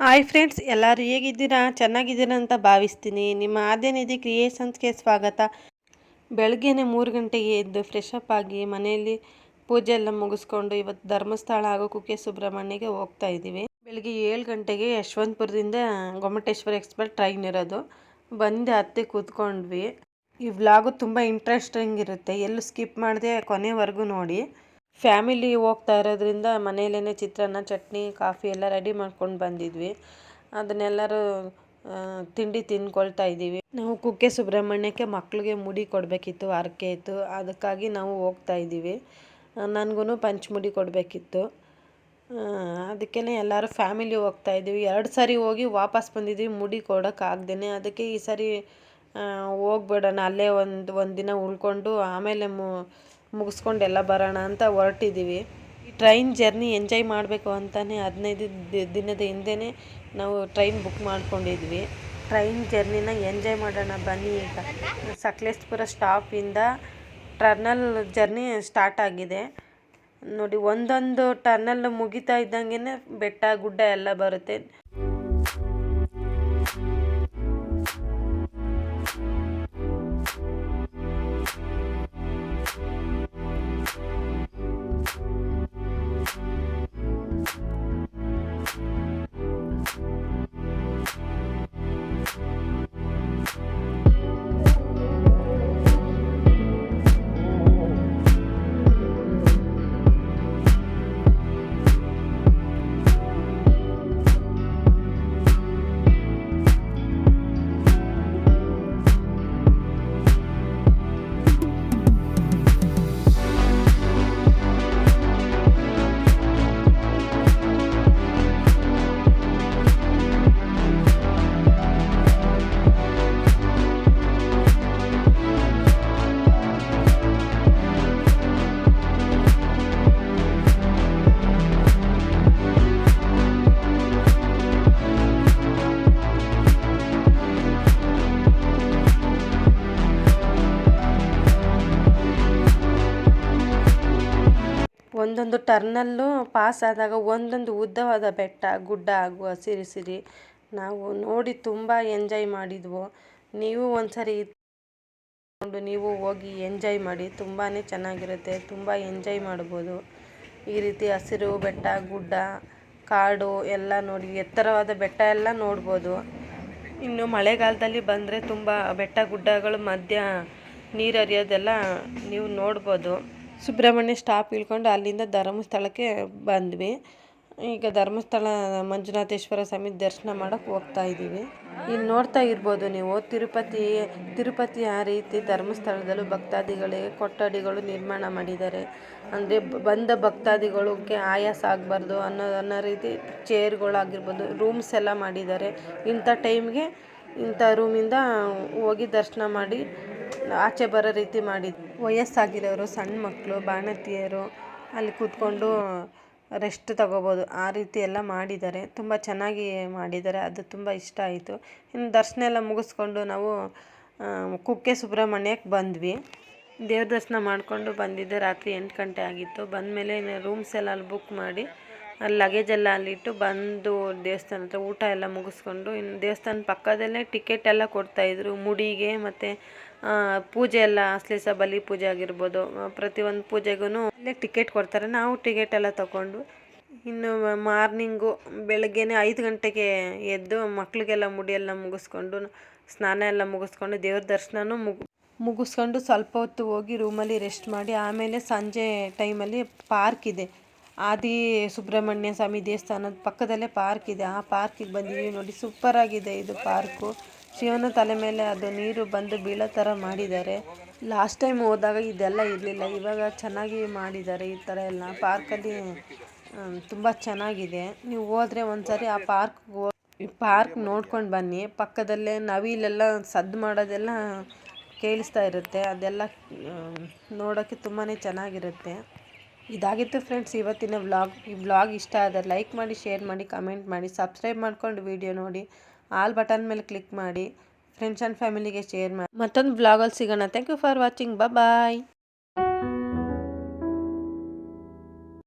Hi friends, ಎಲ್ಲರೂ ಹೇಗಿದ್ದೀರಾ? ಚೆನ್ನಾಗಿದ್ದೀರಾ ಅಂತ ಭಾವಿಸ್ತೀನಿ. ನಿಮ್ಮ ಆದ್ಯನಿಧಿ ಕ್ರಿಯೇಷನ್ಸ್ಗೆ ಸ್ವಾಗತ. ಬೆಳಗ್ಗೆನೇ 3 ಗಂಟೆಗೆ ಎದ್ದು ಫ್ರೆಶ್ ಅಪ್ ಆಗಿ ಮನೆಯಲ್ಲಿ ಪೂಜೆ ಎಲ್ಲ ಮುಗಿಸ್ಕೊಂಡು ಇವತ್ತು ಧರ್ಮಸ್ಥಳ ಹಾಗೂ ಕುಕ್ಕೆ ಸುಬ್ರಹ್ಮಣ್ಯಗೆ ಹೋಗ್ತಾ ಇದ್ದೀವಿ. ಬೆಳಗ್ಗೆ 7 ಗಂಟೆಗೆ ಯಶವಂತಪುರದಿಂದ ಗೊಮ್ಮಟೇಶ್ವರ ಎಕ್ಸ್ಪ್ರೆಸ್ ಟ್ರೈನ್ ಇರೋದು. ಬಂದು ಹತ್ತಿ ಕೂತ್ಕೊಂಡ್ವಿ. ಈ ವ್ಲಾಗು ತುಂಬ ಇಂಟ್ರೆಸ್ಟಿಂಗ್ ಇರುತ್ತೆ, ಎಲ್ಲೂ ಸ್ಕಿಪ್ ಮಾಡದೆ ಕೊನೆವರೆಗೂ ನೋಡಿ. ಫ್ಯಾಮಿಲಿ ಹೋಗ್ತಾ ಇರೋದ್ರಿಂದ ಮನೆಯಲ್ಲೇ ಚಿತ್ರಾನ್ನ, ಚಟ್ನಿ, ಕಾಫಿ ಎಲ್ಲ ರೆಡಿ ಮಾಡ್ಕೊಂಡು ಬಂದಿದ್ವಿ. ಅದನ್ನೆಲ್ಲರೂ ತಿಂಡಿ ತಿಂದ್ಕೊಳ್ತಾ ಇದ್ದೀವಿ. ನಾವು ಕುಕ್ಕೆ ಸುಬ್ರಹ್ಮಣ್ಯಕ್ಕೆ ಮಕ್ಕಳಿಗೆ ಮುಡಿ ಕೊಡಬೇಕಿತ್ತು, ಹರಕೆ ಇತ್ತು. ಅದಕ್ಕಾಗಿ ನಾವು ಹೋಗ್ತಾ ಇದ್ದೀವಿ. ನನಗೂ ಪಂಚಮುಡಿ ಕೊಡಬೇಕಿತ್ತು. ಅದಕ್ಕೇ ಎಲ್ಲರೂ ಫ್ಯಾಮಿಲಿ ಹೋಗ್ತಾ ಇದ್ದೀವಿ. 2 ಸಾರಿ ಹೋಗಿ ವಾಪಸ್ ಬಂದಿದ್ವಿ ಮುಡಿ ಕೊಡೋಕ್ಕಾಗ್ದೇ. ಅದಕ್ಕೆ ಈ ಸಾರಿ ಹೋಗ್ಬಿಡೋಣ, ಅಲ್ಲೇ ಒಂದು ದಿನ ಉಳ್ಕೊಂಡು ಆಮೇಲೆ ಮುಗಿಸ್ಕೊಂಡು ಎಲ್ಲ ಬರೋಣ ಅಂತ ಹೊರಟಿದ್ದೀವಿ. ಈ ಟ್ರೈನ್ ಜರ್ನಿ ಎಂಜಾಯ್ ಮಾಡಬೇಕು ಅಂತಲೇ 15 ದಿನದ ಹಿಂದೆಯೇ ನಾವು ಟ್ರೈನ್ ಬುಕ್ ಮಾಡ್ಕೊಂಡಿದ್ವಿ. ಟ್ರೈನ್ ಜರ್ನಿನ ಎಂಜಾಯ್ ಮಾಡೋಣ ಬನ್ನಿ. ಈಗ ಸಕಲೇಶಪುರ ಸ್ಟಾಪಿಂದ ಟರ್ನಲ್ ಜರ್ನಿ ಸ್ಟಾರ್ಟ್ ಆಗಿದೆ ನೋಡಿ. ಒಂದೊಂದು ಟರ್ನಲ್ ಮುಗಿತಾ ಇದ್ದಂಗೆ ಬೆಟ್ಟ ಗುಡ್ಡ ಎಲ್ಲ ಬರುತ್ತೆ. ಒಂದೊಂದು ಟರ್ನಲ್ಲು ಪಾಸ್ ಆದಾಗ ಒಂದೊಂದು ಉದ್ದವಾದ ಬೆಟ್ಟ ಗುಡ್ಡ ಹಾಗೂ ಹಸಿರು ನಾವು ನೋಡಿ ತುಂಬ ಎಂಜಾಯ್ ಮಾಡಿದ್ವು. ನೀವು ಒಂದ್ಸರಿ ನೀವು ಹೋಗಿ ಎಂಜಾಯ್ ಮಾಡಿ, ತುಂಬಾ ಚೆನ್ನಾಗಿರುತ್ತೆ, ತುಂಬ ಎಂಜಾಯ್ ಮಾಡ್ಬೋದು. ಈ ರೀತಿ ಹಸಿರು ಬೆಟ್ಟ ಗುಡ್ಡ ಕಾಡು ಎಲ್ಲ ನೋಡಿ, ಎತ್ತರವಾದ ಬೆಟ್ಟ ಎಲ್ಲ ನೋಡ್ಬೋದು. ಇನ್ನು ಮಳೆಗಾಲದಲ್ಲಿ ಬಂದರೆ ತುಂಬ ಬೆಟ್ಟ ಗುಡ್ಡಗಳು ಮಧ್ಯ ನೀರು ಹರಿಯೋದೆಲ್ಲ ನೀವು ನೋಡ್ಬೋದು. ಸುಬ್ರಹ್ಮಣ್ಯ ಸ್ಟಾಪ್ ಇಳ್ಕೊಂಡು ಅಲ್ಲಿಂದ ಧರ್ಮಸ್ಥಳಕ್ಕೆ ಬಂದ್ವಿ. ಈಗ ಧರ್ಮಸ್ಥಳ ಮಂಜುನಾಥೇಶ್ವರ ಸ್ವಾಮಿ ದರ್ಶನ ಮಾಡೋಕ್ಕೆ ಹೋಗ್ತಾ ಇದ್ದೀವಿ. ಇಲ್ಲಿ ನೋಡ್ತಾ ಇರ್ಬೋದು ನೀವು, ತಿರುಪತಿ ಆ ರೀತಿ ಧರ್ಮಸ್ಥಳದಲ್ಲೂ ಭಕ್ತಾದಿಗಳಿಗೆ ಕೊಠಡಿಗಳು ನಿರ್ಮಾಣ ಮಾಡಿದ್ದಾರೆ. ಅಂದರೆ ಬಂದ ಭಕ್ತಾದಿಗಳಿಗೆ ಆಯಾಸ ಆಗಬಾರ್ದು ಅನ್ನೋ ರೀತಿ ಚೇರ್ಗಳಾಗಿರ್ಬೋದು, ರೂಮ್ಸ್ ಎಲ್ಲ ಮಾಡಿದ್ದಾರೆ. ಇಂಥ ಟೈಮ್ಗೆ ಇಂಥ ರೂಮಿಂದ ಹೋಗಿ ದರ್ಶನ ಮಾಡಿ ಆಚೆ ಬರೋ ರೀತಿ ಮಾಡಿದ್ರು. ವಯಸ್ಸಾಗಿರೋರು, ಸಣ್ಣ ಮಕ್ಕಳು, ಬಾಣತಿಯರು ಅಲ್ಲಿ ಕೂತ್ಕೊಂಡು ರೆಸ್ಟ್ ತಗೋಬೋದು, ಆ ರೀತಿ ಎಲ್ಲ ಮಾಡಿದ್ದಾರೆ. ತುಂಬ ಚೆನ್ನಾಗಿ ಮಾಡಿದ್ದಾರೆ, ಅದು ತುಂಬ ಇಷ್ಟ ಆಯಿತು. ಇನ್ನು ದರ್ಶನ ಎಲ್ಲ ಮುಗಿಸ್ಕೊಂಡು ನಾವು ಕುಕ್ಕೆ ಸುಬ್ರಹ್ಮಣ್ಯಕ್ಕೆ ಬಂದ್ವಿ. ದೇವ್ರ ದರ್ಶನ ಮಾಡಿಕೊಂಡು ಬಂದಿದ್ದೆ. ರಾತ್ರಿ 8 ಗಂಟೆ ಆಗಿತ್ತು. ಬಂದಮೇಲೆ ರೂಮ್ಸ್ ಎಲ್ಲ ಅಲ್ಲಿ ಬುಕ್ ಮಾಡಿ ಅಲ್ಲಿ ಲಗೇಜ್ ಎಲ್ಲ ಅಲ್ಲಿಟ್ಟು ಬಂದು ದೇವಸ್ಥಾನ ಹತ್ರ ಊಟ ಎಲ್ಲ ಮುಗಿಸ್ಕೊಂಡು, ಇನ್ನು ದೇವಸ್ಥಾನ ಪಕ್ಕದಲ್ಲೇ ಟಿಕೆಟ್ ಎಲ್ಲ ಕೊಡ್ತಾಯಿದ್ರು ಮುಡಿಗೆ. ಮತ್ತು ಪೂಜೆ ಎಲ್ಲ ಅಶ್ಲೇಷ ಬಲಿ ಪೂಜೆ ಆಗಿರ್ಬೋದು, ಪ್ರತಿಯೊಂದು ಪೂಜೆಗೂ ಅಲ್ಲೇ ಟಿಕೆಟ್ ಕೊಡ್ತಾರೆ. ನಾವು ಟಿಕೆಟ್ ಎಲ್ಲ ತಗೊಂಡು ಇನ್ನು ಮಾರ್ನಿಂಗು ಬೆಳಗ್ಗೆನೇ 5 ಗಂಟೆಗೆ ಎದ್ದು ಮಕ್ಕಳಿಗೆಲ್ಲ ಮುಡಿಯೆಲ್ಲ ಮುಗಿಸ್ಕೊಂಡು, ಸ್ನಾನ ಎಲ್ಲ ಮುಗಿಸ್ಕೊಂಡು, ದೇವ್ರ ದರ್ಶನನೂ ಮುಗಿಸ್ಕೊಂಡು ಸ್ವಲ್ಪ ಹೊತ್ತು ಹೋಗಿ ರೂಮಲ್ಲಿ ರೆಸ್ಟ್ ಮಾಡಿ, ಆಮೇಲೆ ಸಂಜೆ ಟೈಮಲ್ಲಿ ಪಾರ್ಕ್ ಇದೆ, ಆದಿ ಸುಬ್ರಹ್ಮಣ್ಯ ಸ್ವಾಮಿ ದೇವಸ್ಥಾನದ ಪಕ್ಕದಲ್ಲೇ ಪಾರ್ಕ್ ಇದೆ. ಆ ಪಾರ್ಕಿಗೆ ಬಂದಿದ್ದೀವಿ ನೋಡಿ. ಸೂಪರಾಗಿದೆ ಇದು ಪಾರ್ಕು. ಶಿವನ ತಲೆ ಮೇಲೆ ಅದು ನೀರು ಬಂದು ಬೀಳೋ ಥರ ಮಾಡಿದ್ದಾರೆ. ಲಾಸ್ಟ್ ಟೈಮ್ ಹೋದಾಗ ಇದೆಲ್ಲ ಇರಲಿಲ್ಲ, ಇವಾಗ ಚೆನ್ನಾಗಿ ಮಾಡಿದ್ದಾರೆ. ಈ ಥರ ಎಲ್ಲ ಪಾರ್ಕಲ್ಲಿ ತುಂಬ ಚೆನ್ನಾಗಿದೆ. ನೀವು ಹೋದರೆ ಒಂದ್ಸರಿ ಆ ಪಾರ್ಕ್ ನೋಡ್ಕೊಂಡು ಬನ್ನಿ. ಪಕ್ಕದಲ್ಲೇ ನವಿಲೆಲ್ಲ ಸದ್ದು ಮಾಡೋದೆಲ್ಲ ಕೇಳಿಸ್ತಾ ಇರುತ್ತೆ, ಅದೆಲ್ಲ ನೋಡೋಕ್ಕೆ ತುಂಬಾ ಚೆನ್ನಾಗಿರುತ್ತೆ. ಇದಾಗಿತ್ತು ಫ್ರೆಂಡ್ಸ್ ಇವತ್ತಿನ ವ್ಲಾಗ್. ಈ ವ್ಲಾಗ್ ಇಷ್ಟ ಆದರೆ ಲೈಕ್ ಮಾಡಿ, ಶೇರ್ ಮಾಡಿ, ಕಮೆಂಟ್ ಮಾಡಿ, ಸಬ್ಸ್ಕ್ರೈಬ್ ಮಾಡ್ಕೊಂಡು ವಿಡಿಯೋ ನೋಡಿ, ಆಲ್ ಬಟನ್ ಮೇಲೆ ಕ್ಲಿಕ್ ಮಾಡಿ, ಫ್ರೆಂಡ್ಸ್ ಆ್ಯಂಡ್ ಫ್ಯಾಮಿಲಿಗೆ ಶೇರ್ ಮಾಡಿ. ಮತ್ತೊಂದು ವ್ಲಾಗಲ್ಲಿ ಸಿಗೋಣ. Thank you for watching. Bye.